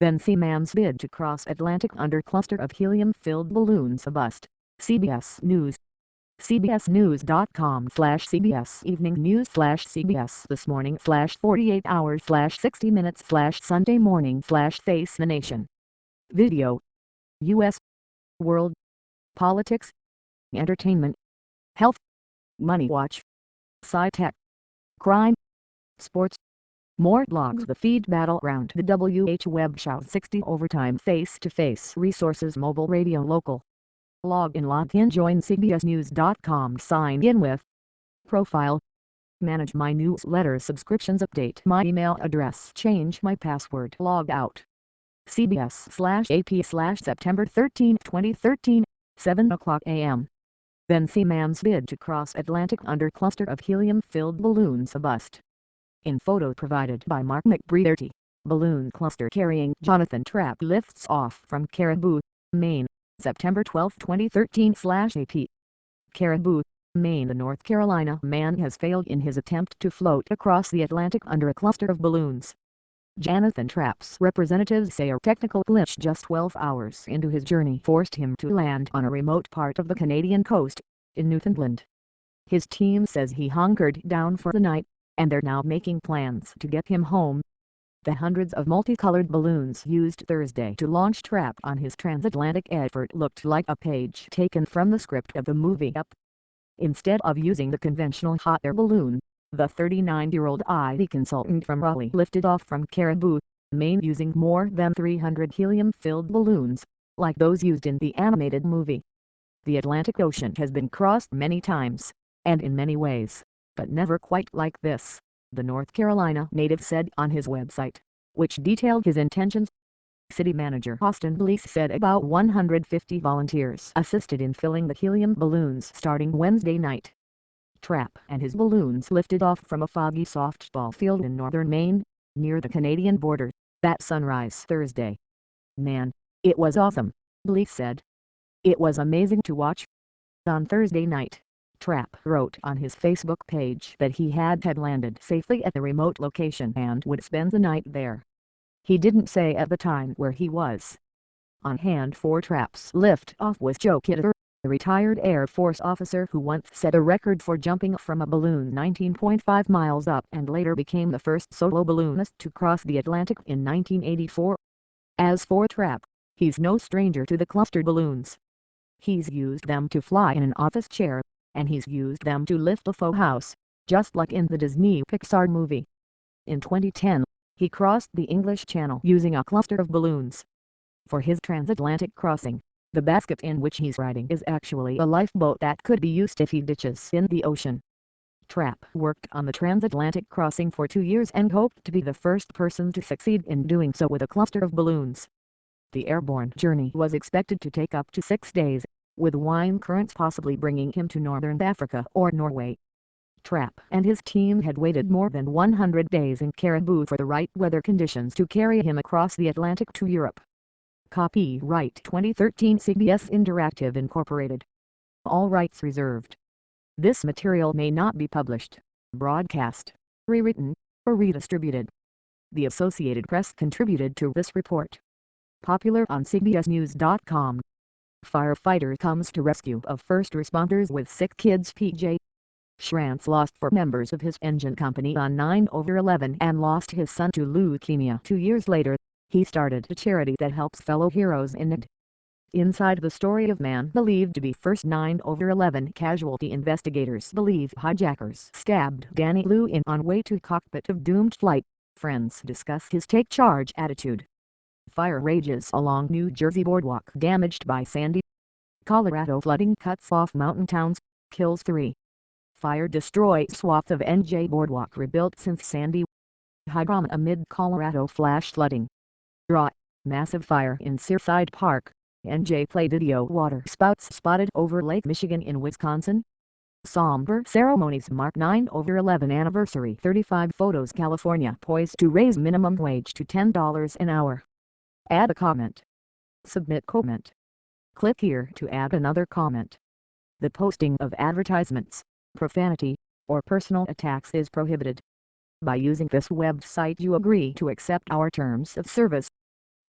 Then see man's bid to cross Atlantic under cluster of helium-filled balloons a bust. CBS News. cbsnews.com/cbs evening news /cbs this morning /48 hours /60 minutes /Sunday morning /face the nation. Video. U.S. World. Politics. Entertainment. Health. Money Watch. Sci-tech. Crime. Sports. More blogs. The feed battle round the WH Web Show 60 overtime face-to-face resources mobile radio local. Log in join cbsnews.com sign in with profile. Manage my newsletter subscriptions update my email address change my password log out. CBS/AP/September 13, 2013, 7 o'clock a.m. Then see man's bid to cross Atlantic under cluster of helium-filled balloons a bust. In photo provided by Mark McBrearty, balloon cluster carrying Jonathan Trapp lifts off from Caribou, Maine, September 12, 2013/AP. Caribou, Maine. The North Carolina man has failed in his attempt to float across the Atlantic under a cluster of balloons. Jonathan Trapp's representatives say a technical glitch just 12 hours into his journey forced him to land on a remote part of the Canadian coast, in Newfoundland. His team says he hunkered down for the night, and they're now making plans to get him home. The hundreds of multicolored balloons used Thursday to launch Trapp on his transatlantic effort looked like a page taken from the script of the movie Up. Instead of using the conventional hot air balloon, the 39-year-old IT consultant from Raleigh lifted off from Caribou, Maine using more than 300 helium-filled balloons, like those used in the animated movie. The Atlantic Ocean has been crossed many times, and in many ways, but never quite like this, the North Carolina native said on his website, which detailed his intentions. City manager Austin Blease said about 150 volunteers assisted in filling the helium balloons starting Wednesday night. Trapp and his balloons lifted off from a foggy softball field in northern Maine, near the Canadian border, at sunrise Thursday. "Man, it was awesome," Blease said. "It was amazing to watch." On Thursday night, Trapp wrote on his Facebook page that he had landed safely at the remote location and would spend the night there. He didn't say at the time where he was. On hand for Trapp's lift-off was Joe Kidder, a retired Air Force officer who once set a record for jumping from a balloon 19.5 miles up and later became the first solo balloonist to cross the Atlantic in 1984. As for Trapp, he's no stranger to the cluster balloons. He's used them to fly in an office chair, and he's used them to lift a faux house, just like in the Disney Pixar movie. In 2010, he crossed the English Channel using a cluster of balloons. For his transatlantic crossing, the basket in which he's riding is actually a lifeboat that could be used if he ditches in the ocean. Trapp worked on the transatlantic crossing for 2 years and hoped to be the first person to succeed in doing so with a cluster of balloons. The airborne journey was expected to take up to 6 days, with wind currents possibly bringing him to northern Africa or Norway. Trapp and his team had waited more than 100 days in Caribou for the right weather conditions to carry him across the Atlantic to Europe. Copyright 2013 CBS Interactive Incorporated. All rights reserved. This material may not be published, broadcast, rewritten, or redistributed. The Associated Press contributed to this report. Popular on cbsnews.com. Firefighter comes to rescue of first responders with sick kids. PJ Schrantz lost 4 members of his engine company on 9/11 and lost his son to leukemia 2 years later. He started a charity that helps fellow heroes in need. Inside the story of man believed to be first 9/11 casualty, investigators believe hijackers stabbed Danny Liu on way to cockpit of doomed flight. Friends discuss his take charge attitude. Fire rages along New Jersey boardwalk damaged by Sandy. Colorado flooding cuts off mountain towns, kills 3. Fire destroys swath of NJ boardwalk rebuilt since Sandy. High drama amid Colorado flash flooding. Raw, massive fire in Searside Park, NJ play video water spouts spotted over Lake Michigan in Wisconsin. Somber ceremonies mark 9/11 anniversary. 35 photos. California poised to raise minimum wage to $10 an hour. Add a comment. Submit comment. Click here to add another comment. The posting of advertisements, profanity, or personal attacks is prohibited. By using this website you agree to accept our terms of service.